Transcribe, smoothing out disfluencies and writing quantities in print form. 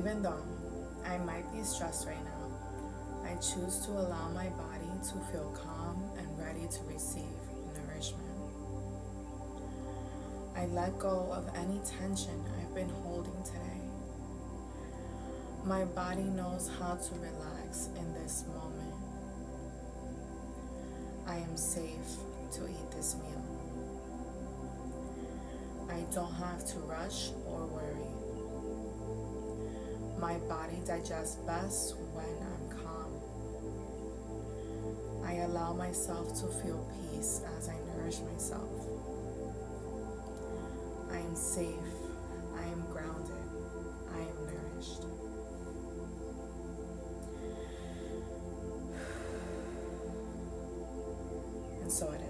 Even though I might be stressed right now, I choose to allow my body to feel calm and ready to receive nourishment. I let go of any tension I've been holding today. My body knows how to relax in this moment. I am safe to eat this meal. I don't have to rush or worry. My body digests best when I'm calm. I allow myself to feel peace as I nourish myself. I am safe. I am grounded. I am nourished. And so it is.